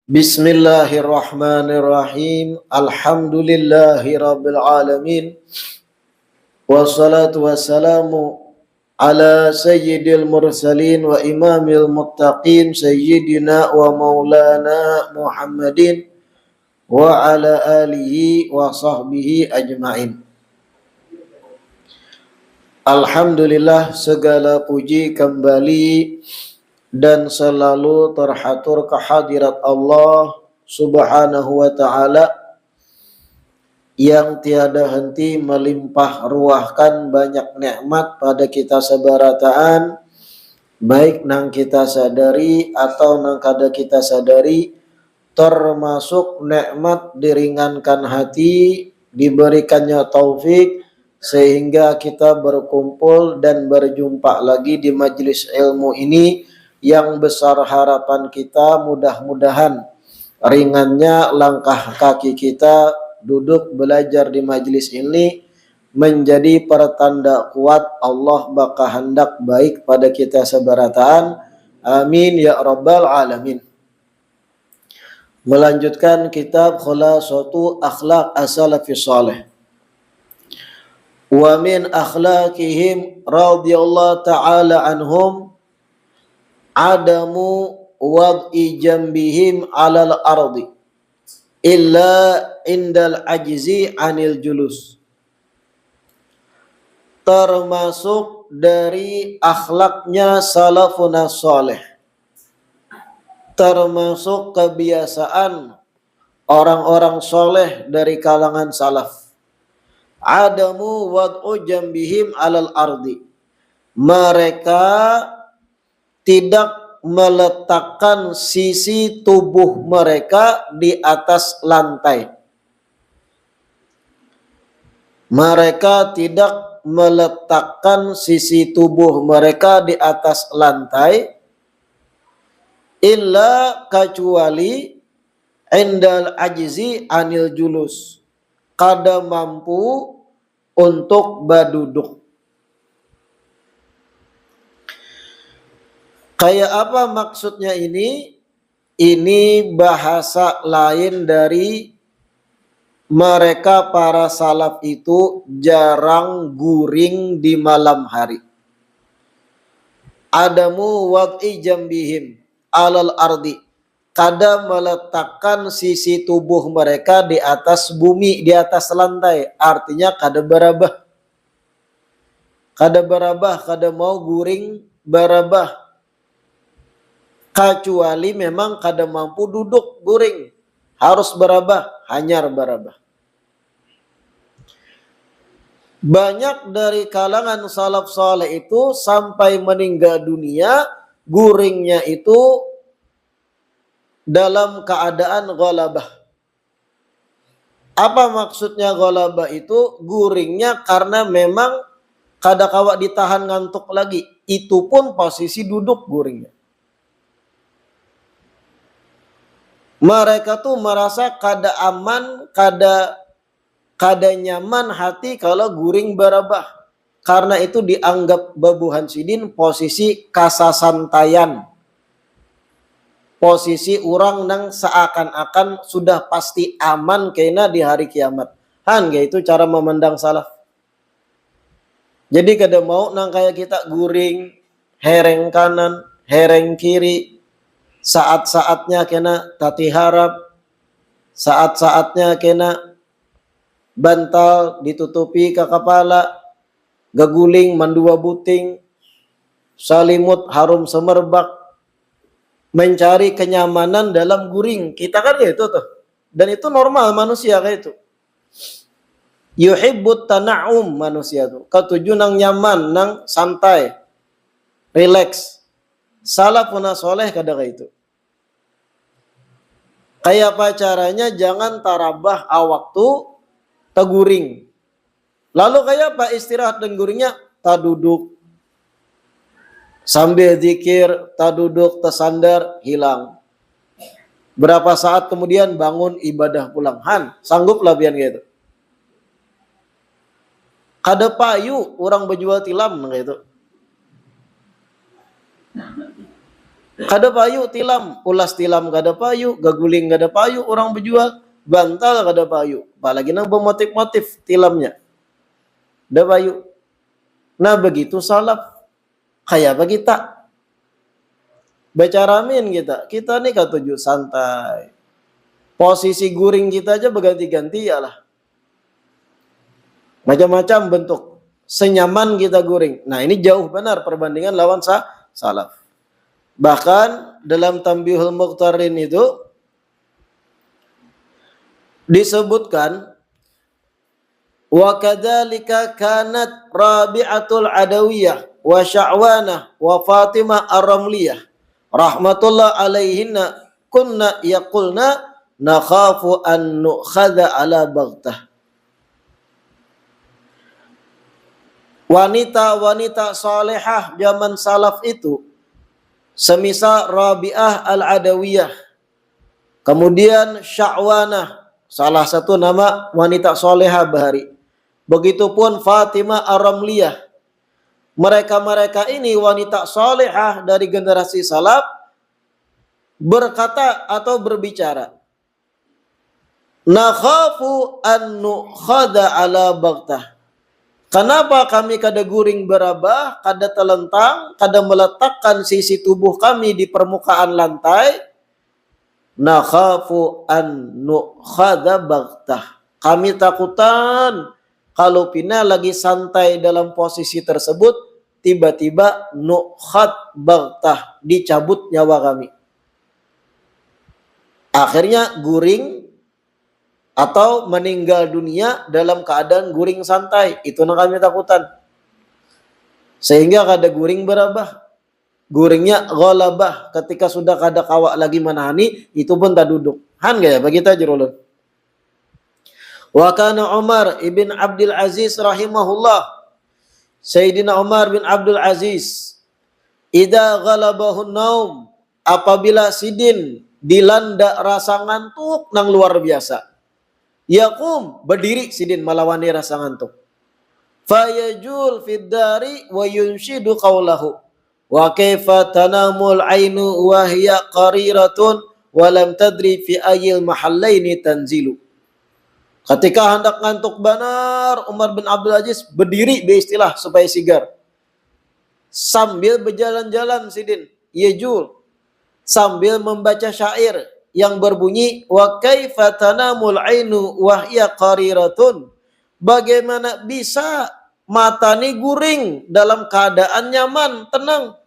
Bismillahirrahmanirrahim. Alhamdulillahi rabbil alamin. Wassalatu wassalamu ala sayyidil mursalin wa imamil muttaqin sayyidina wa maulana Muhammadin wa ala alihi wa sahbihi ajmain. Alhamdulillah, segala puji kembali dan selalu terhatur kehadirat Allah Subhanahu wa ta'ala yang tiada henti melimpah ruahkan banyak nikmat pada kita sebarataan, baik nang kita sadari atau nang kada kita sadari, termasuk nikmat diringankan hati, diberikannya taufik sehingga kita berkumpul dan berjumpa lagi di majelis ilmu ini. Yang besar harapan kita mudah-mudahan ringannya langkah kaki kita duduk belajar di majelis ini menjadi pertanda kuat Allah bakal hendak baik pada kita sebarataan. Amin ya rabbal alamin. Melanjutkan kitab Khulasatu Akhlaq As-Salafis Shalih. Wa min akhlaqihim radhiyallahu ta'ala anhum adamu wad'i jambihim alal ardi illa indal ajzi anil julus. Termasuk dari akhlaknya salafun salih, termasuk kebiasaan orang-orang soleh dari kalangan salaf, adamu wad'u jambihim alal ardi, mereka tidak meletakkan sisi tubuh mereka di atas lantai. Mereka tidak meletakkan sisi tubuh mereka di atas lantai illa kecuali indal ajzi anil julus, kada mampu untuk berduduk. Kayak apa maksudnya ini? Ini bahasa lain dari mereka para salaf itu jarang guring di malam hari. Adamu wad'i jambihim alal ardi, kada meletakkan sisi tubuh mereka di atas bumi, di atas lantai. Artinya kada barabah. Kada barabah, kada mau guring barabah. Kecuali memang kada mampu duduk guring, harus barabah, hanyar barabah. Banyak dari kalangan salaf saleh itu sampai meninggal dunia guringnya itu dalam keadaan ghalabah. Apa maksudnya ghalabah itu? Guringnya karena memang kada kawak ditahan ngantuk lagi. Itu pun posisi duduk guringnya. Mereka tuh merasa kada aman, kada nyaman hati kalau guring barabah. Karena itu dianggap babuhan sidin posisi kasasantayan. Posisi orang nang seakan-akan sudah pasti aman kena di hari kiamat. Itu cara memandang salaf. Jadi kada mau nang kayak kita guring, hereng kanan, hereng kiri. Saat-saatnya kena tati harap, saat-saatnya kena bantal ditutupi ke kepala, geguling mandua buting, salimut harum semerbak, mencari kenyamanan dalam guring. Kita kan gitu tuh. Dan itu normal manusia kayak itu. Yuhibbut tana'um manusia tuh. Ketujuh nang nyaman, nang santai, relax. Salafun soleh kada kayak itu. Kayak apa caranya? Jangan tarabah awak tuh teguring. Lalu kayak apa istirahat dan guringnya? Tak duduk. Sambil zikir, tak duduk, tersandar, hilang. Berapa saat kemudian bangun ibadah pulang. Sangguplah biar gitu. Kada payu orang berjual tilam gitu. Kada payu tilam, ulas tilam kada payu, gaguling kada payu, orang berjual bantal kada payu. Apalagi nang bermotif-motif tilamnya. Da payu. Nah begitu salaf. Kayak bagi tak. Baca ramin kita nih katuju santai. Posisi guring kita aja berganti-ganti ya lah. Macam-macam bentuk. Senyaman kita guring. Nah ini jauh benar perbandingan lawan salaf. Bahkan dalam Tanbihul Muqtarin itu disebutkan wa kadzalika kanat Rabi'atul Adawiyah wa Sya'wanah wa Fatimah Ar-Ramliyah rahmatullah alaihinna kunna yaqulna nakhafu an nu'khadha ala baghtah. Wanita-wanita salehah zaman salaf itu semisal Rabi'ah Al-Adawiyah, kemudian Sya'wanah, salah satu nama wanita salehah bahari. Begitupun Fatimah Ar-Ramliyah. Mereka-mereka ini wanita salehah dari generasi salaf berkata atau berbicara, nakhafu an nu'khadha ala baghtah. Kenapa kami kada guring berabah, kada telentang, kada meletakkan sisi tubuh kami di permukaan lantai? Nakhafu an nu'khadha baghtah. Kami takutan kalau pina lagi santai dalam posisi tersebut, tiba-tiba nu'khad baghtah, dicabut nyawa kami. Akhirnya guring atau meninggal dunia dalam keadaan guring santai. Itu yang kami takutan. Sehingga kada guring berabah. Guringnya ghalabah. Ketika sudah kada kawak lagi menahani, itu pun tak duduk. Han gak ya? Bagi kita jerulun. Wa kana Umar ibn Abdul Aziz rahimahullah. Sayyidina Umar bin Abdul Aziz. Idza ghalabahun naum. Apabila sidin dilanda rasa ngantuk nang luar biasa. Yaqum, berdiri sidin melawani rasa ngantuk. Fayajul fid dari wa yunshidu qawlahu. Wa kaifa tanamul ainu wa hiya qariratun wa lam tadri fi ayil mahallaini tanzilu. Ketika hendak ngantuk benar, Umar bin Abdul Aziz berdiri beristilah supaya sigar. Sambil berjalan-jalan sidin, yajul, sambil membaca syair yang berbunyi wa kaifa tanamul ainu wa hiya qariratun. Bagaimana bisa mata ni guring dalam keadaan nyaman, tenang.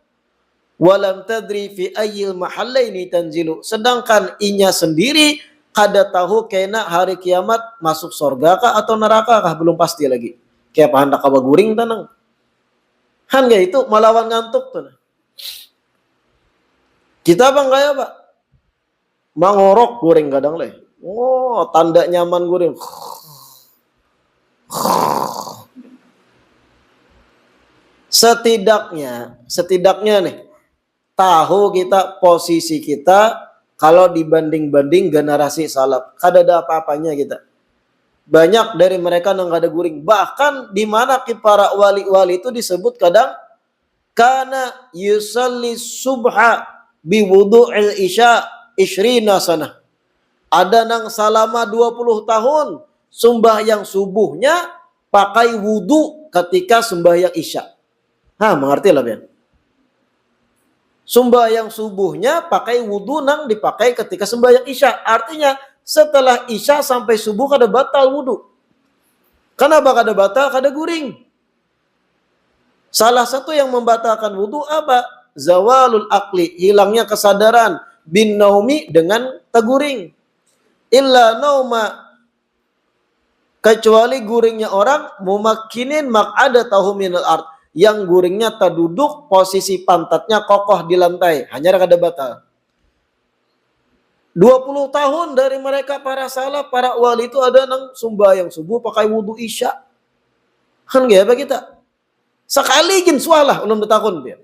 Walam tadri fi ayyil mahallaini tanzilu. Sedangkan inya sendiri kada tahu kena hari kiamat masuk surga kah atau neraka kah, belum pasti lagi. Kayak hendak kawa guring tenang. Han gak itu melawan ngantuk tuh. Kita bang kaya pak mangorok goreng kadang leh. Oh, tanda nyaman goreng. Setidaknya nih tahu kita posisi kita kalau dibanding-banding generasi salaf. Kada ada apa-apanya kita. Banyak dari mereka yang kada guring. Bahkan di mana para wali-wali itu disebut kadang kana yusalli subha bi wudu'il isya isyrina sana. Ada nang selama 20 tahun sembahyang subuhnya pakai wudu ketika sembahyang isya. Mengerti lah Ben. Sembahyang subuhnya pakai wudu nang dipakai ketika sembahyang isya. Artinya setelah isya sampai subuh kada batal wudu. Kenapa kada batal? Kada guring. Salah satu yang membatalkan wudu apa? Zawalul akli, hilangnya kesadaran. Bin naumi dengan teguring. Illa nauma, kecuali guringnya orang mumakkinin mak'ada tahu minal ard, yang guringnya terduduk posisi pantatnya kokoh di lantai, hanya kada batal. 20 tahun dari mereka para salaf, para wali itu ada nang sembahyang subuh pakai wudu isya. Kan gak apa kita? Sekali gin sualah ulun betakun dia.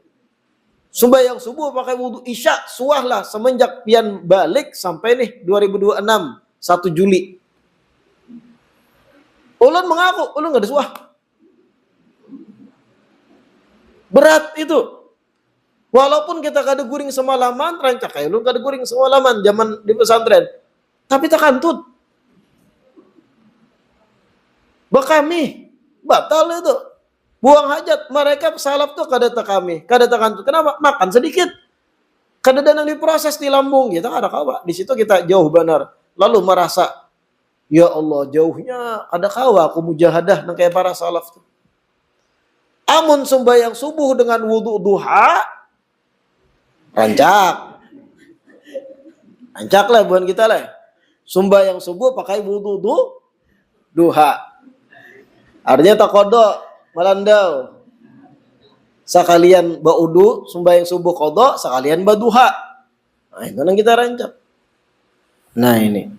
Sembahyang subuh pakai wudu isya suahlah semenjak pian balik sampai nih 2026 1 Juli. Ulun mengaku ulun gak ada suah. Berat itu. Walaupun kita kada guring semalaman, rancak kayak lu kada guring semalaman zaman di pesantren. Tapi tak kantut. Bekami batal itu. Buang hajat. Mereka salaf tuh kada takami, kada takantut. Kenapa? Makan sedikit. Kada danang diproses di lambung kita ada kawa. Di situ kita jauh benar. Lalu merasa, ya Allah jauhnya ada kawa aku mujahadah nang kayak para salaf tuh. Amun sembahyang subuh dengan wudu duha, rancak lah bukan kita lah. Sembahyang subuh pakai wudu duha. Artinya tak kodok melandau. Sekalian baudu sembahyang subuh kodok, sekalian baduha. Nah, itu yang kita rancak. Nah ini.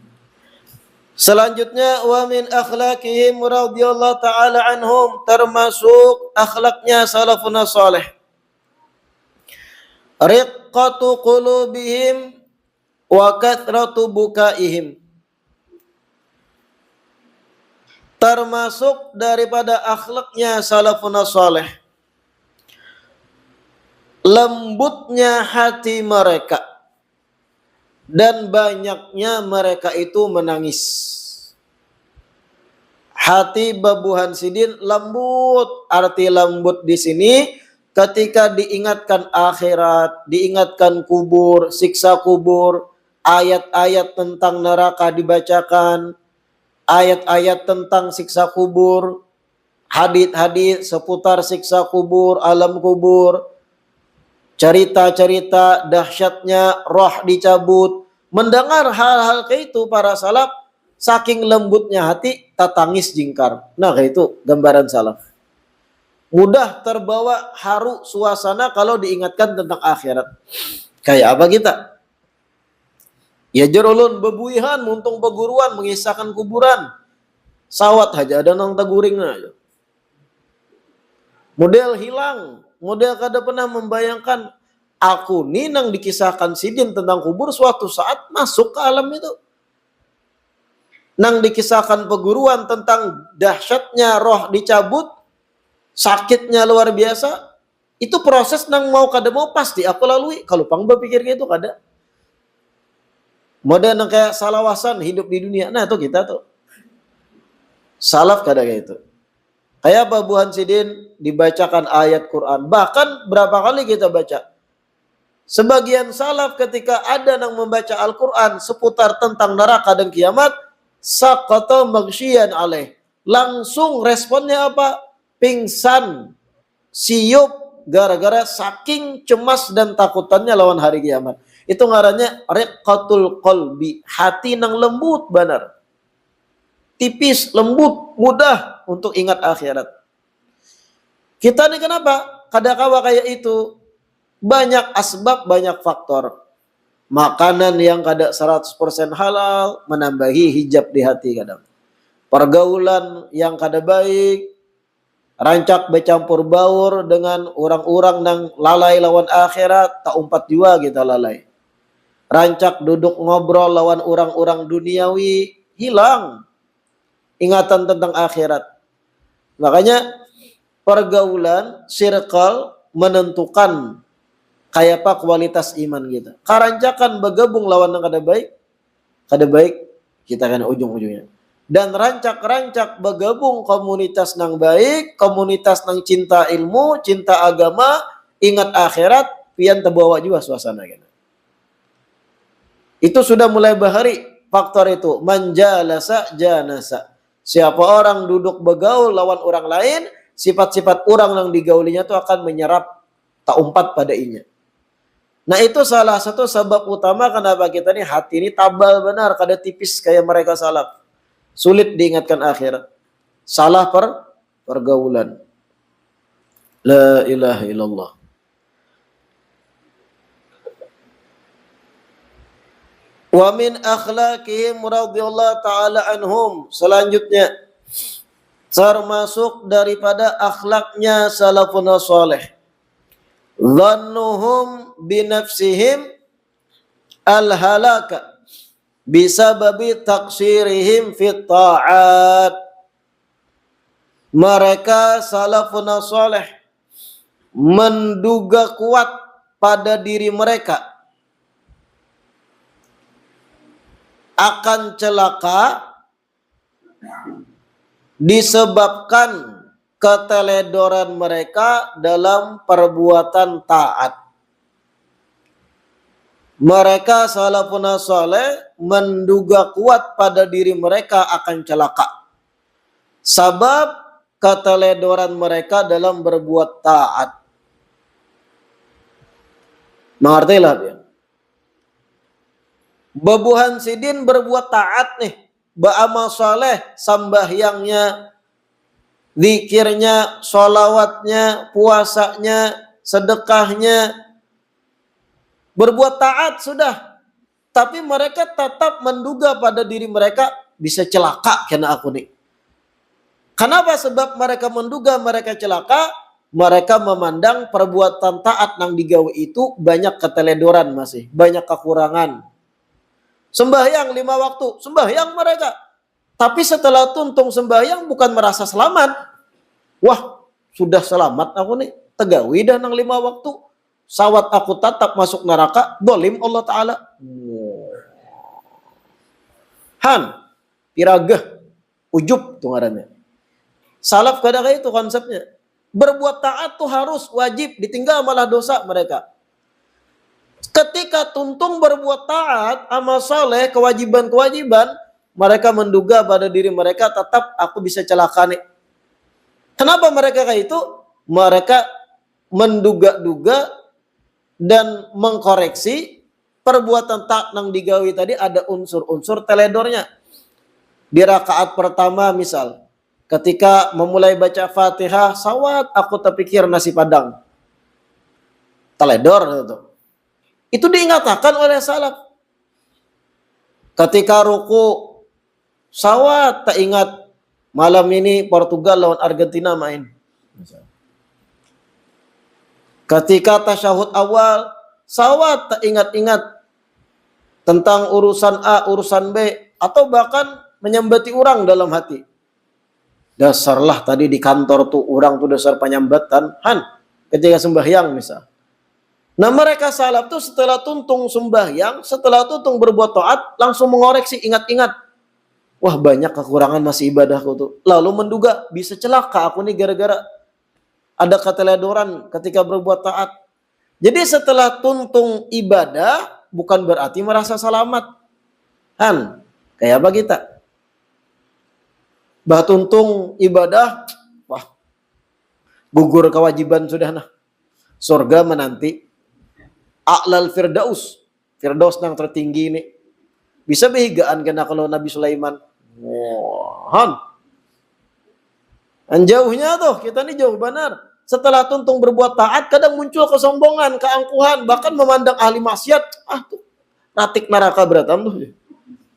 Selanjutnya wa min akhlaqihim radhiyallahu taala anhum, termasuk akhlaknya salafun salih. Riqqatu qulubihim wa kathratu bukaihim. Termasuk daripada akhlaknya salafun salih, lembutnya hati mereka dan banyaknya mereka itu menangis. Hati babuhan sidin lembut. Arti lembut di sini ketika diingatkan akhirat, diingatkan kubur, siksa kubur, ayat-ayat tentang neraka dibacakan, ayat-ayat tentang siksa kubur, hadits-hadits seputar siksa kubur, alam kubur, cerita-cerita dahsyatnya roh dicabut. Mendengar hal-hal kayak itu para salaf saking lembutnya hati tak tangis jingkar. Nah kayak itu gambaran salaf. Mudah terbawa haru suasana kalau diingatkan tentang akhirat. Kayak apa kita? Ya jerulun bebuihan muntung peguruan mengisahkan kuburan. Sawat aja ada nang taguring aja. Model hilang, model kada pernah membayangkan aku nih nang dikisahkan sidin tentang kubur suatu saat masuk ke alam itu. Nang dikisahkan peguruan tentang dahsyatnya roh dicabut, sakitnya luar biasa. Itu proses nang mau kada mau pasti aku lalui. Kalau pang berpikirnya itu kada. Model nang kayak salawasan hidup di dunia. Nah itu kita tuh. Salaf kada kayak itu. Kayak babuhan sidin dibacakan ayat Quran. Bahkan berapa kali kita baca. Sebagian salaf ketika ada nang membaca Al-Quran seputar tentang neraka dan kiamat, saqata maghsyian alaih. Langsung responnya apa? Pingsan, siup gara-gara saking cemas dan takutannya lawan hari kiamat. Itu ngarannya riqqatul qalbi, hati nang lembut benar. Tipis, lembut, mudah untuk ingat akhirat. Kita nih kenapa? Kadakawa kayak itu. Banyak asbab, banyak faktor. Makanan yang kada 100% halal menambahi hijab di hati kadang. Pergaulan yang kada baik, rancak bercampur baur dengan orang-orang nang lalai lawan akhirat, tak umpat jua kita lalai. Rancak duduk ngobrol lawan orang-orang duniawi, hilang ingatan tentang akhirat. Makanya pergaulan, circle menentukan kayak apa kualitas iman kita. Karancakan bergabung lawan yang kada baik kita kan ujung-ujungnya. Dan rancak-rancak bergabung komunitas nang baik, komunitas nang cinta ilmu, cinta agama, ingat akhirat, pian terbawa juga suasana kita. Itu sudah mulai bahari faktor itu. Manjalasa janasa. Siapa orang duduk bergaul lawan orang lain, sifat-sifat orang yang digaulinya itu akan menyerap tak umpat pada inya. Nah itu salah satu sebab utama kenapa kita nih hati ini tabal benar, kada tipis kayak mereka salaf. Sulit diingatkan akhirat. Salah pergaulan. La ilaha illallah. Wa min akhlaqihim radhiyallahu taala anhum. Selanjutnya termasuk daripada akhlaknya salafun salih. Dhannuhum binafsihim al-halaka bisababi taqsirihim fit ta'at. Mereka salafun salih menduga kuat pada diri mereka akan celaka disebabkan keteledoran mereka dalam perbuatan taat. Mereka salafun saleh menduga kuat pada diri mereka akan celaka. Sebab keteledoran mereka dalam berbuat taat. Mengertilah dia. Bebuhan sidin berbuat taat nih. Beramal saleh, sambahyangnya, zikirnya, sholawatnya, puasanya, sedekahnya. Berbuat taat sudah. Tapi mereka tetap menduga pada diri mereka bisa celaka kena aku nih. Kenapa? Sebab mereka menduga mereka celaka. Mereka memandang perbuatan taat yang digawe itu banyak keteledoran masih. Banyak kekurangan. Sembahyang 5 waktu. Sembahyang mereka. Tapi setelah tuntung sembahyang bukan merasa selamat. Wah, sudah selamat aku nih. Tegawi dan 5 waktu. Sawat aku tetap masuk neraka. Dolim Allah Ta'ala. Han. Piragah. Ujub tuh ngarannya. Salaf kadang itu konsepnya. Berbuat taat tuh harus wajib. Ditinggal malah dosa mereka. Ketika tuntung berbuat taat, amal soleh, kewajiban-kewajiban, mereka menduga pada diri mereka tetap aku bisa celaka nih. Kenapa mereka kayak itu? Mereka menduga-duga dan mengkoreksi perbuatan taat yang digawi tadi ada unsur-unsur teledornya. Di rakaat pertama misal, ketika memulai baca Fatihah, sawat aku terpikir nasi padang. Teledor itu. Itu diingatkan oleh salaf. Ketika ruku, sawat tak ingat malam ini Portugal lawan Argentina main. Ketika tasyahud awal, sawat tak ingat-ingat tentang urusan A, urusan B, atau bahkan menyambati orang dalam hati. Dasarlah tadi di kantor tuh orang tuh dasar penyambatan, Han, ketika sembahyang misal. Nah mereka salaf tuh setelah tuntung sembahyang, setelah tuntung berbuat taat, langsung mengoreksi, ingat-ingat. Wah banyak kekurangan masih ibadahku tuh. Lalu menduga bisa celaka aku nih gara-gara ada keteledoran ketika berbuat taat. Jadi setelah tuntung ibadah, bukan berarti merasa selamat. Han, kayak apa kita? Bah tuntung ibadah, wah, gugur kewajiban sudah nah. Surga menanti. A'lal Firdaus. Firdaus yang tertinggi ini. Bisa behigaan kena kalau Nabi Sulaiman. Han. Jauhnya tuh, kita ini jauh benar. Setelah tuntung berbuat taat, kadang muncul kesombongan, keangkuhan, bahkan memandang ahli maksiat. Ah tuh, ratik neraka beratam tuh.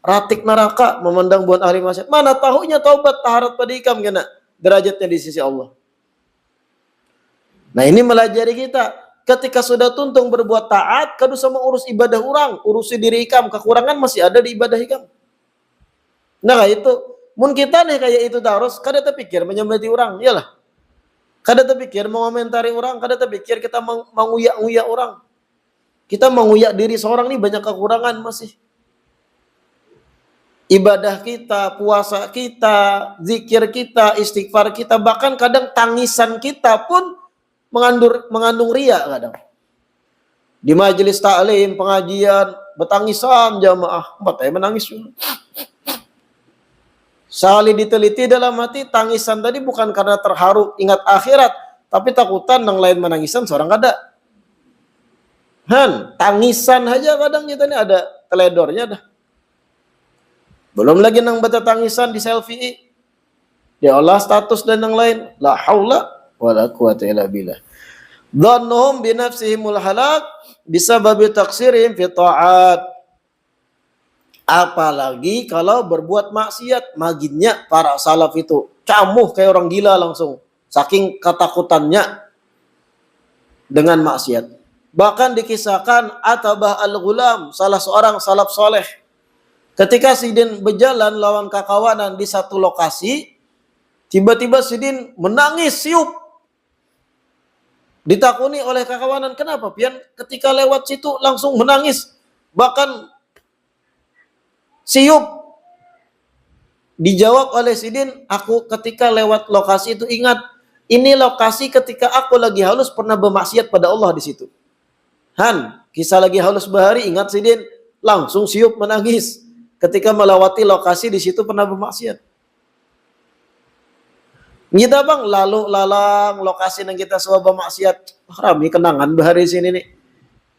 Ratik neraka, memandang buat ahli maksiat. Mana tahunya taubat, taharat padikam kena derajatnya di sisi Allah. Nah ini melajari kita. Ketika sudah tuntung berbuat taat, kadu sama urus ibadah orang, urusi diri ikam, kekurangan masih ada di ibadah ikam. Nah itu, mun kita nih kayak itu terus, kada terpikir menyembati orang, iyalah. Kada terpikir mengomentari orang, kada terpikir kita menguyak-nguyak orang. Kita menguyak diri seorang nih banyak kekurangan masih. Ibadah kita, puasa kita, zikir kita, istighfar kita, bahkan kadang tangisan kita pun mengandung riya kadang. Di majelis taklim, pengajian, bertangisan jamaah, batai menangis. Sekali diteliti dalam hati, tangisan tadi bukan karena terharu ingat akhirat, tapi takutan yang lain menangisan seorang kada. Han, tangisan aja kadang kita ini ada teledornya dah. Belum lagi nang baca tangisan di selfie. Ya Allah status dan yang lain. La haula wala quwata illa billah. Dhannuhum bi nafsihimul halak bisababi taksirihim fi ta'at. Apalagi kalau berbuat maksiat, maginnya para salaf itu camuh kayak orang gila langsung, saking ketakutannya dengan maksiat. Bahkan dikisahkan Atabah al-Ghulam, salah seorang salaf soleh, ketika Sidin berjalan lawan kakawanan di satu lokasi, tiba-tiba Sidin menangis siup. Ditakuni oleh kawanan, kenapa pian ketika lewat situ langsung menangis, bahkan siup. Dijawab oleh Sidin, aku ketika lewat lokasi itu ingat, ini lokasi ketika aku lagi halus pernah bermaksiat pada Allah di situ. Han, kisah lagi halus bahari, ingat Sidin, langsung siup menangis ketika melewati lokasi di situ pernah bermaksiat. Kita bang lalu lalang lokasi yang kita suka bermaksiat, rami kenangan bahari sini nih,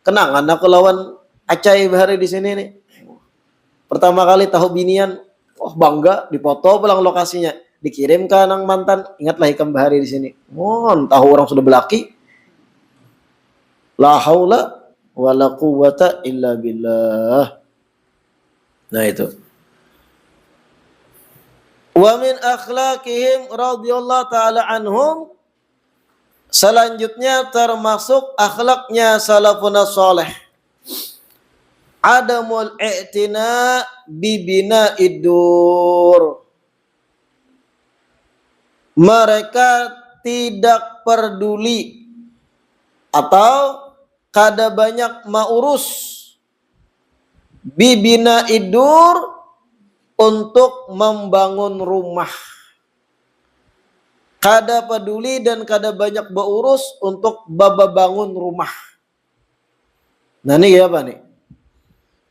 kenangan aku lawan acai bahari di sini nih. Pertama kali tahu binian, oh bangga, dipoto pulang lokasinya, dikirim ke nang mantan, ingatlah hikam bahari di sini. Mohon tahu orang sudah belaki. La haula wala quwwata illa billah. Nah itu. Wa min akhlaqihim radhiyallahu taala anhum, selanjutnya termasuk akhlaknya salafun salih, adamul i'tina bibina idur. Mereka tidak peduli atau kada banyak maurus bibina idur, untuk membangun rumah. Kada peduli dan kada banyak beurus untuk bangun rumah. Nah ini apa nih?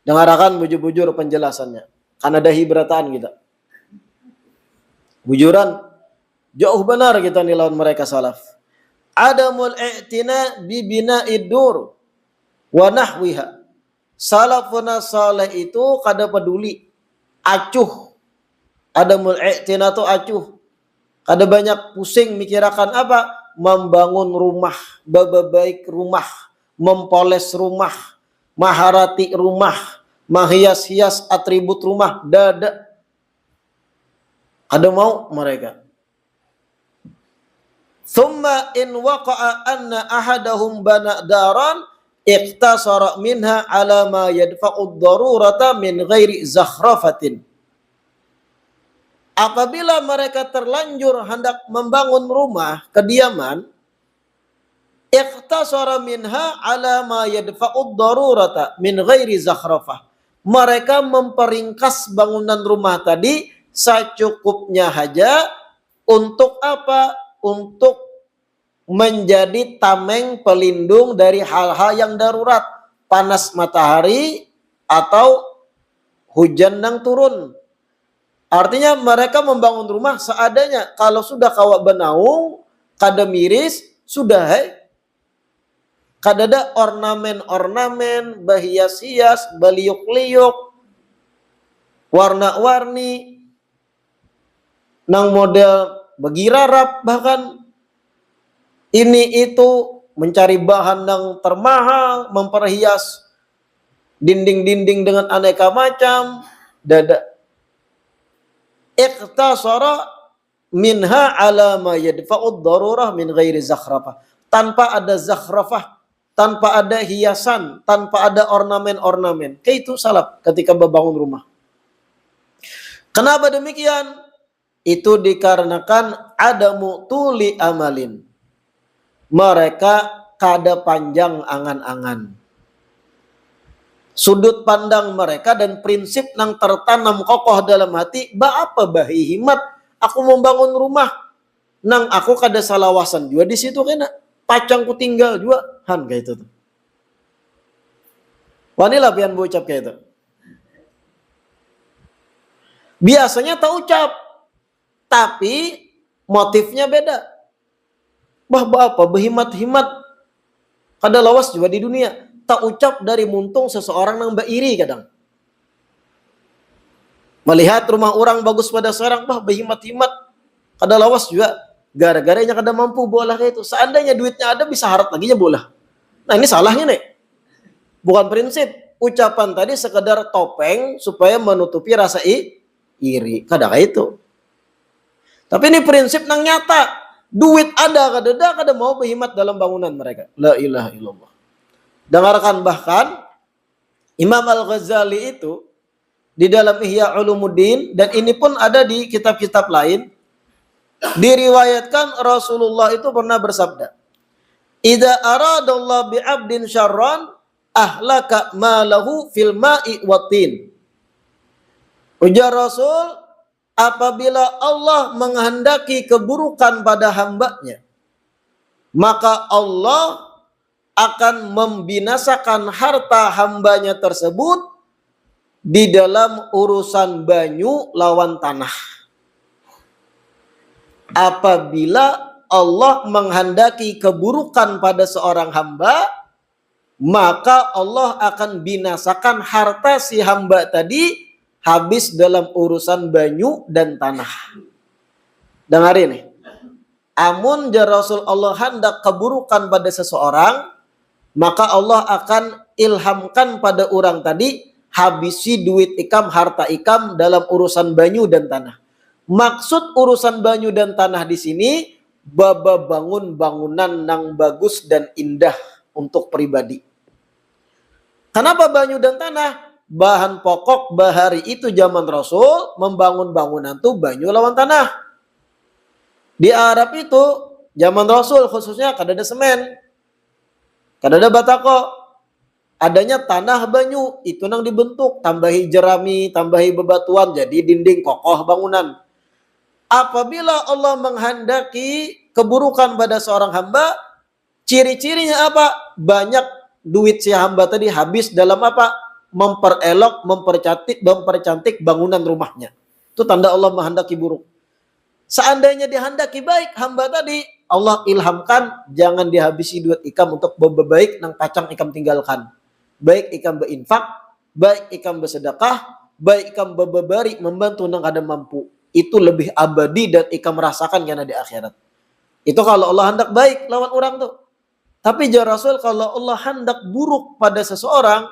Dengarkan bujur-bujur penjelasannya. Kan ada hibratan kita. Bujuran jauh benar kita nih lawan mereka salaf. Adamul i'tina bibina idur wa nahwiha. Salafun salih itu kada peduli, acuh. Adamul i'tina itu acuh. Kada banyak pusing mikirakan apa? Membangun rumah, baik rumah, mempoles rumah, maharati rumah, menghias-hias atribut rumah, dada. Ada mau mereka. Thumma in waqa'a anna ahadahum bana daran iqtasara minha ala ma yadfa'ud darurata min ghairi zakhrafatin. Apabila mereka terlanjur hendak membangun rumah kediaman, iqtasara minha ala ma yadfa'ud darurata min ghairi zakhrafah. Mereka memperingkas bangunan rumah tadi secukupnya saja. Untuk apa? Untuk menjadi tameng pelindung dari hal-hal yang darurat, panas matahari atau hujan yang turun. Artinya mereka membangun rumah seadanya. Kalau sudah kawak benaung, kada miris, sudah kada ada ornamen-ornamen, berhias-hias, beliuk-liuk, warna-warni, nang model begirarap, bahkan ini itu mencari bahan yang termahal, memperhias dinding-dinding dengan aneka macam, dada. Iqtasara minha ala ma yadfa'ud darurah min ghairi zakhrafah. Tanpa ada zakhrafah, tanpa ada hiasan, tanpa ada ornamen-ornamen. Kayak itu salaf ketika membangun rumah. Kenapa demikian? Itu dikarenakan adamu tuli amalin. Mereka kada panjang angan-angan. Sudut pandang mereka dan prinsip yang tertanam kokoh dalam hati, apa bahi himat aku membangun rumah nang aku kada salawasan juga di situ kena pacangku tinggal juga han kayak itu tuh. Wanilah pian bocap kayak itu. Biasanya tak ucap, tapi motifnya beda. Apa berhimat-himat kada lawas juga di dunia. Tak ucap dari muntung seseorang yang beriri kadang. Melihat rumah orang bagus pada seorang, berhimat-himat kada lawas juga. Gara-garanya kada mampu bola kayak itu. Seandainya duitnya ada bisa harap lagi bola. Nah ini salahnya nih. Bukan prinsip. Ucapan tadi sekedar topeng supaya menutupi rasa iri. Kada kayak itu. Tapi ini prinsip nang nyata. Duit ada, kada mau berhimat dalam bangunan mereka. La ilaha illallah. Dengarkan bahkan Imam Al-Ghazali itu di dalam Ihya Ulumuddin, dan ini pun ada di kitab-kitab lain, diriwayatkan Rasulullah itu pernah bersabda, Idza aradallahu bi'abdin syarran ahlaka malahu fil ma'i watin. Ujar Rasul, apabila Allah menghendaki keburukan pada hambanya, maka Allah akan membinasakan harta hambanya tersebut di dalam urusan banyu lawan tanah. Apabila Allah menghendaki keburukan pada seorang hamba, maka Allah akan binasakan harta si hamba tadi habis dalam urusan banyu dan tanah. Dengarin nih. Amun jar Rasul Allah hendak keburukan pada seseorang, maka Allah akan ilhamkan pada orang tadi habisi duit ikam, harta ikam dalam urusan banyu dan tanah. Maksud urusan banyu dan tanah di sini baba bangun bangunan yang bagus dan indah untuk pribadi. Kenapa banyu dan tanah? Bahan pokok bahari itu zaman Rasul membangun bangunan tuh banyu lawan tanah. Di Arab itu zaman Rasul khususnya kada ada semen, kada ada batako, adanya tanah banyu itu nang dibentuk, tambahi jerami, tambahi bebatuan jadi dinding kokoh bangunan. Apabila Allah menghendaki keburukan pada seorang hamba, ciri-cirinya apa? Banyak duit si hamba tadi habis dalam apa? Memperelok, mempercantik bangunan rumahnya. Itu tanda Allah menghendaki buruk. Seandainya dihendaki baik hamba tadi, Allah ilhamkan jangan dihabisi duit ikam untuk berbaik nang kacang ikam tinggalkan. Baik ikam berinfak, baik ikam bersedekah, baik ikam berbari membantu nang ada mampu. Itu lebih abadi dan ikam merasakan karena di akhirat. Itu kalau Allah hendak baik lawan orang tuh. Tapi jar Rasul kalau Allah hendak buruk pada seseorang,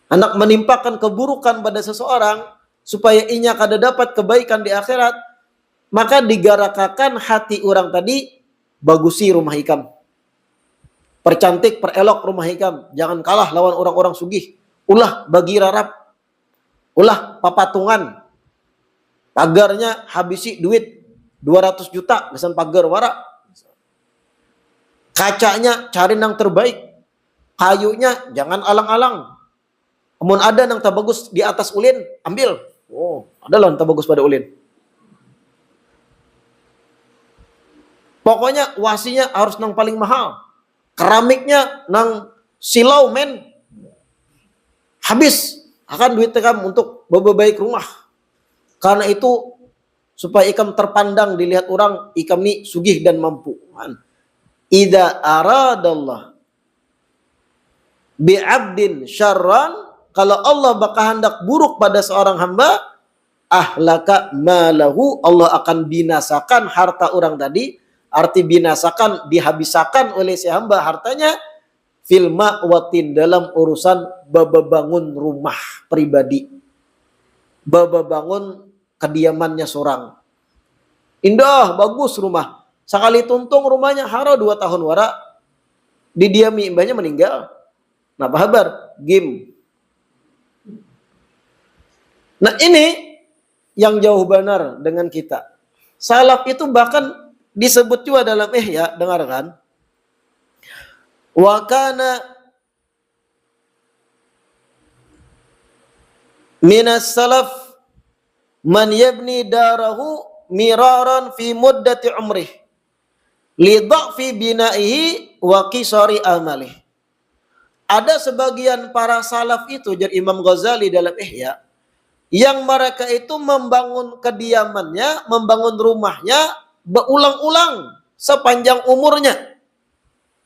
hendak menimpakan keburukan pada seseorang supaya inya kada dapat kebaikan di akhirat, maka digarakakan hati orang tadi bagusi rumah ikam. Percantik, perelok rumah ikam. Jangan kalah lawan orang-orang sugih. Ulah bagi rarap. Ulah papatungan. Pagarnya habisi duit 200 juta besan pagar warak. Kacanya cari nang terbaik. Kayunya jangan alang-alang. Amun ada nang tak bagus di atas ulin, ambil. Oh, ada lah nang tak bagus pada ulin. Pokoknya wasinya harus nang paling mahal. Keramiknya nang silau men. Habis akan duit kamu untuk berbaik rumah. Karena itu supaya ikam terpandang dilihat orang ikam ni sugih dan mampu. Idza aradallah bi'abdin syarran, kalau Allah bakal hendak buruk pada seorang hamba, ahlaka malahu, Allah akan binasakan harta orang tadi. Arti binasakan, dihabisakan oleh si hamba hartanya fil ma'watin, dalam urusan babangun rumah pribadi, babangun kediamannya seorang. Indah, bagus rumah. Sekali tuntung rumahnya haro 2 tahun wara. Didiami imbahnya meninggal. Nah, kabar? Game. Nah, ini yang jauh benar dengan kita. Salaf itu bahkan disebut juga dalam Ihya, dengarkan. Wa kana minas salaf man yabni darahu miraran fi muddati umrih li dha'fi bina'ihi wa qisari amalih. Ada sebagian para salaf itu, jar Imam Ghazali dalam Ihya, yang mereka itu membangun kediamannya, membangun rumahnya berulang-ulang sepanjang umurnya.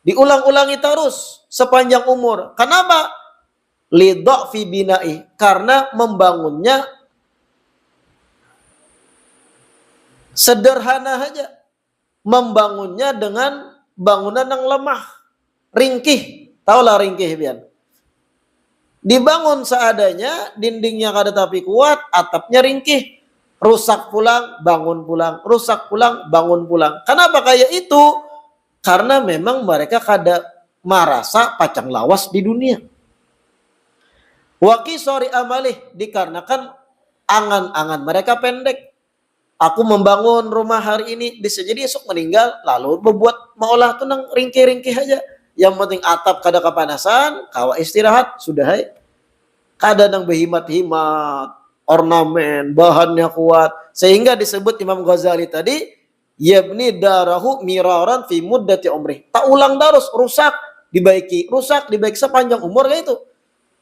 Diulang-ulangi terus sepanjang umur. Kenapa? Li dha'fi bina'i, karena membangunnya sederhana saja, membangunnya dengan bangunan yang lemah, ringkih. Taulah ringkih biar. Dibangun seadanya, dindingnya kada tapi kuat, atapnya ringkih, rusak pulang, bangun pulang, rusak pulang, bangun pulang. Kenapa kayak itu? Karena memang mereka kada merasa pacang lawas di dunia. Wa qisari amalih, dikarenakan angan-angan mereka pendek. Aku membangun rumah hari ini, bisa jadi esok meninggal, lalu membuat maolah tuh nang ringkih-ringkih aja. Yang penting atap kada kepanasan, kawa istirahat, sudah hai. Kada nang behimat-himat, ornamen, bahannya kuat. Sehingga disebut Imam Ghazali tadi, yabni darahu miraran fi muddati umrih. Tak ulang terus, rusak, dibaiki sepanjang umur kayak itu.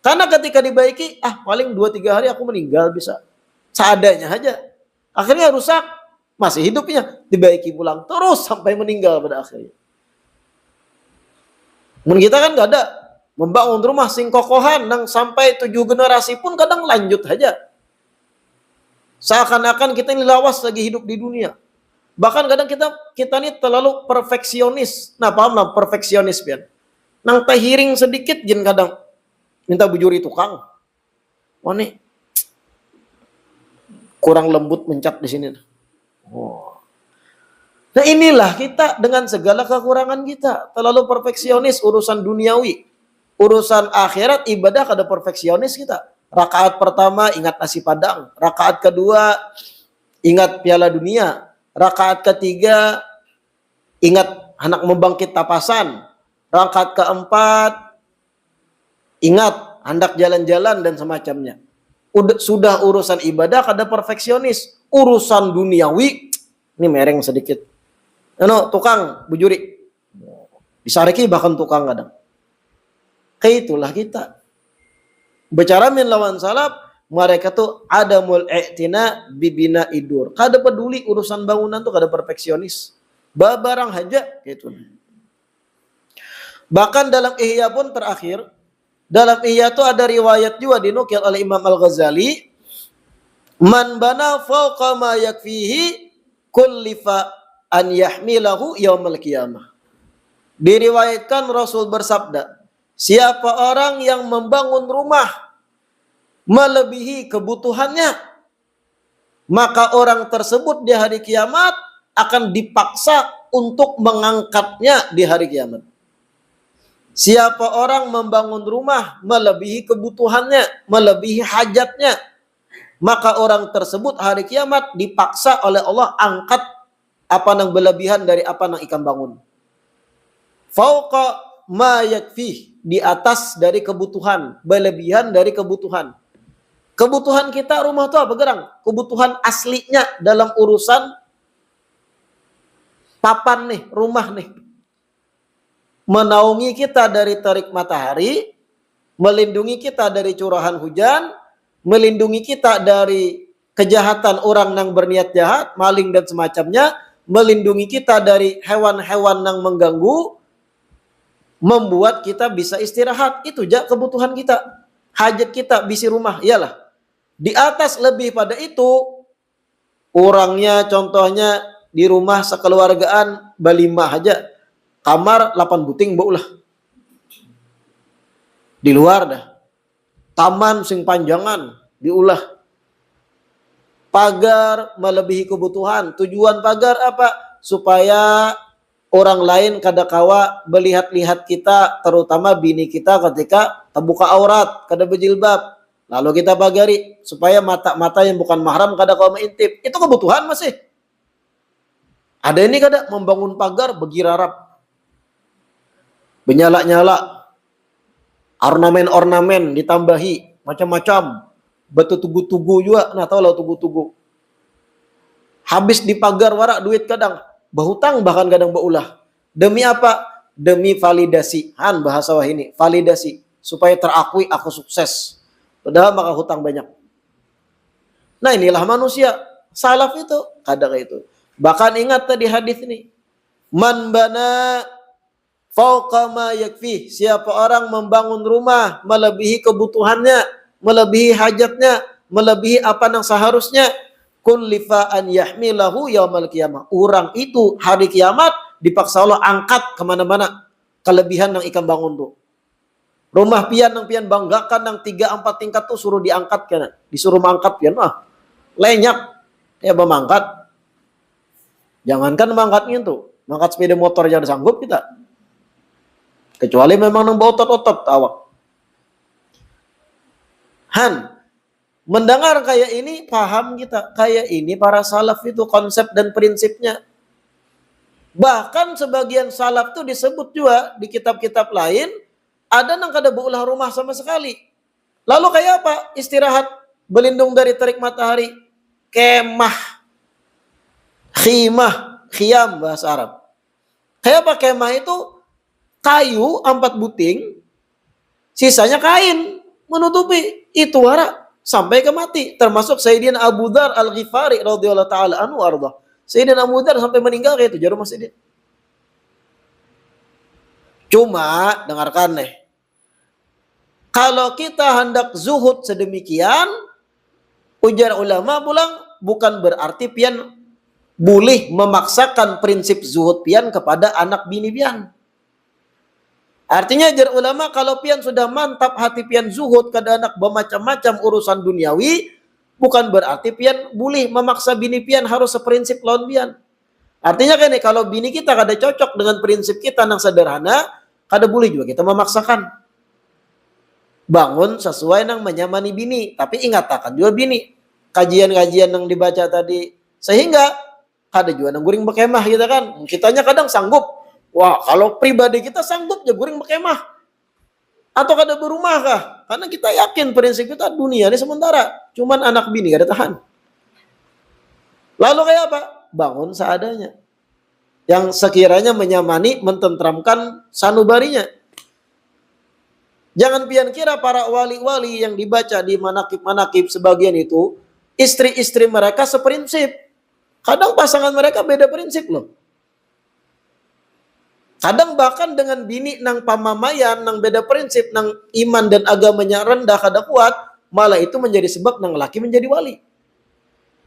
Karena ketika dibaiki, paling 2-3 hari aku meninggal bisa. Seadanya aja. Akhirnya rusak, masih hidupnya, dibaiki pulang terus sampai meninggal pada akhirnya. Mun kita kan gak ada membangun rumah sing kokohan nang sampai 7 generasi pun kadang lanjut aja. Seakan-akan kita ini lawas lagi hidup di dunia. Bahkan kadang kita ini terlalu perfeksionis. Nah, paham lah perfeksionis pian. Nang tahiring sedikit jen kadang minta bujuri tukang. Wah nih kurang lembut mencat di sini. Oh. Nah inilah kita dengan segala kekurangan kita. Terlalu perfeksionis urusan duniawi. Urusan akhirat ibadah kada perfeksionis kita. Rakaat pertama ingat nasi padang. Rakaat kedua ingat piala dunia. Rakaat ketiga ingat anak membangkit tapasan. Rakaat keempat ingat hendak jalan-jalan dan semacamnya. Sudah urusan ibadah kada perfeksionis. Urusan duniawi ini mereng sedikit. Tukang bujuri. Disariki bahkan tukang kadang. Kayak itulah kita. Bicara min lawan salaf, mereka tuh adamul i'tina bibina idur. Kada peduli urusan bangunan tuh kada perfeksionis. Barang aja gitu. Bahkan dalam Ihya pun terakhir, dalam Ihya tuh ada riwayat juga dinukil oleh Imam Al-Ghazali, man bana fawqa ma yakfihi kullifa an yahmilahu yaumal qiyamah. Diriwayatkan Rasul bersabda, siapa orang yang membangun rumah melebihi kebutuhannya, maka orang tersebut di hari kiamat akan dipaksa untuk mengangkatnya di hari kiamat. Siapa orang membangun rumah melebihi kebutuhannya, melebihi hajatnya, maka orang tersebut hari kiamat dipaksa oleh Allah angkat apa yang berlebihan dari apa yang ikan bangun. Fauqa ma yakfih, di atas dari kebutuhan, berlebihan dari kebutuhan. Kebutuhan kita rumah itu apa gerang? Kebutuhan aslinya dalam urusan papan nih, rumah nih. Menaungi kita dari terik matahari, melindungi kita dari curahan hujan, melindungi kita dari kejahatan orang yang berniat jahat, maling dan semacamnya, melindungi kita dari hewan-hewan yang mengganggu, membuat kita bisa istirahat. Itu aja kebutuhan kita. Hajat kita bisi rumah. Iyalah. Di atas lebih pada itu, orangnya contohnya di rumah sekeluargaan berlima aja. Kamar 8 buting baulah. Di luar dah. Taman sing panjangan diulah. Pagar melebihi kebutuhan. Tujuan pagar apa? Supaya orang lain kada kawa melihat-lihat kita, terutama bini kita ketika terbuka aurat, kada berjilbab. Lalu kita pagari supaya mata-mata yang bukan mahram kada kawa mengintip. Itu kebutuhan masih. Ada ini kada membangun pagar begirarap. Benyala-nyala. Ornamen-ornamen ditambahi macam-macam. Betutugu-tugu juga, nah tahu lah tugu-tugu. Habis di pagar warak duit kadang. Berhutang bahkan kadang berulah. Demi apa? Demi validasi. Bahasa wah ini. Validasi. Supaya terakui aku sukses. Padahal maka hutang banyak. Nah inilah manusia. Salaf itu. Kadang itu. Bahkan ingat tadi hadis ini. Man bana fauqa ma yakfi. Siapa orang membangun rumah melebihi kebutuhannya, melebihi hajatnya, melebihi apa yang seharusnya, kullifa an yahmilahu yaumal qiyamah. Orang itu hari kiamat dipaksa Allah angkat kemana-mana kelebihan yang ikan bangun tuh. Rumah pian yang pian banggakan yang 3-4 tingkat tuh suruh diangkat kan, disuruh mangkat pian lenyap ya mangkat. Jangankan mangkatnya tuh, mangkat sepeda motor jangan sanggup kita. Kecuali memang nang otot-otot awak. Mendengar kayak ini, paham kita. Kayak ini para salaf itu konsep dan prinsipnya. Bahkan sebagian salaf itu disebut juga di kitab-kitab lain, ada yang kada beulah rumah sama sekali. Lalu kayak apa? Istirahat, berlindung dari terik matahari. Kemah, khimah, khiyam bahasa Arab. Kayak apa kemah itu? Kayu 4 buting, sisanya kain menutupi. Itu wara sampai ke mati. Termasuk Sayyidina Abu Dzar Al-Ghifari radhiyallahu taala anhu arda. Sayyidina Abu Dzar sampai meninggal kayak itu jarum masjid. Cuma dengarkan nih. Kalau kita hendak zuhud sedemikian, ujar ulama pulang bukan berarti pian boleh memaksakan prinsip zuhud pian kepada anak bini pian. Artinya jar ulama kalau pian sudah mantap hati pian zuhud kada anak bermacam-macam urusan duniawi, bukan berarti pian boleh memaksa bini pian harus seprinsip lawan pian. Artinya kan nih, kalau bini kita kada cocok dengan prinsip kita yang sederhana, kada boleh juga kita memaksakan. Bangun sesuai yang menyamani bini, tapi ingatakan juga bini. Kajian-kajian yang dibaca tadi, sehingga kada juga yang guring berkemah gitu kan. Kitanya kadang sanggup. Wah, kalau pribadi kita sanggup ya guring berkemah. Atau kada berumah kah? Karena kita yakin prinsip kita dunia ini sementara. Cuman anak bini kada tahan. Lalu kayak apa? Bangun seadanya. Yang sekiranya menyamani, mententramkan sanubarinya. Jangan pian kira para wali-wali yang dibaca di manakib-manakib sebagian itu, istri-istri mereka seprinsip. Kadang pasangan mereka beda prinsip loh. Kadang bahkan dengan bini nang pamamayan, nang beda prinsip, nang iman dan agamanya rendah kada kuat, malah itu menjadi sebab nang laki menjadi wali.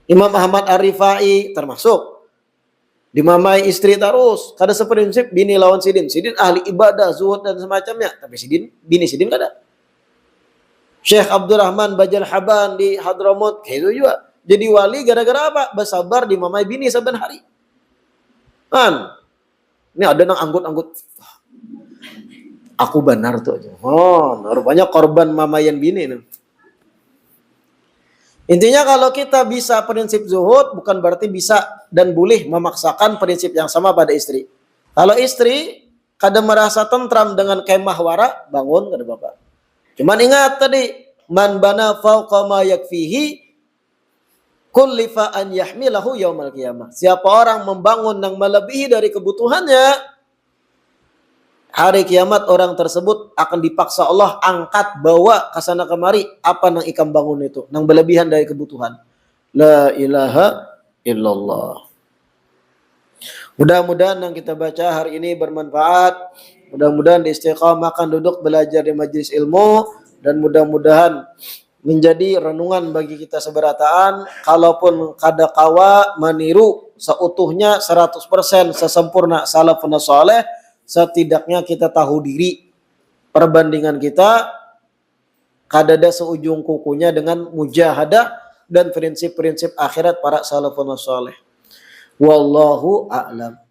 Imam Ahmad Ar-Rifai termasuk dimamai istri terus, kada seprinsip bini lawan sidin. Sidin ahli ibadah, zuhud dan semacamnya, tapi bini sidin kada. Syekh Abdurrahman Bajal Haban di Hadramut, itu juga jadi wali gara-gara apa? Bersabar dimamai bini saban hari. Kan? Ini ada nang anggut-anggut. Aku benar tuh aja. Oh, rupanya korban mamayan bini nih. Intinya kalau kita bisa prinsip zuhud, bukan berarti bisa dan boleh memaksakan prinsip yang sama pada istri. Kalau istri kada merasa tentram dengan kemah wara, bangun kada apa-apa. Cuman ingat tadi, man bana fauqa ma yakfihi kullifa an yahmilahu yaumal qiyamah. Siapa orang membangun yang melebihi dari kebutuhannya, hari kiamat orang tersebut akan dipaksa Allah angkat bawa ke sana kemari apa nang ikam bangun itu, nang berlebihan dari kebutuhan. La ilaha illallah. Mudah-mudahan yang kita baca hari ini bermanfaat. Mudah-mudahan diistiqamahkan duduk belajar di majelis ilmu, dan mudah-mudahan menjadi renungan bagi kita seberataan. Kalaupun kada kawa meniru seutuhnya 100% sesempurna salafun saleh, setidaknya kita tahu diri perbandingan kita kadada seujung kukunya dengan mujahadah dan prinsip-prinsip akhirat para salafun saleh. Wallahu a'lam.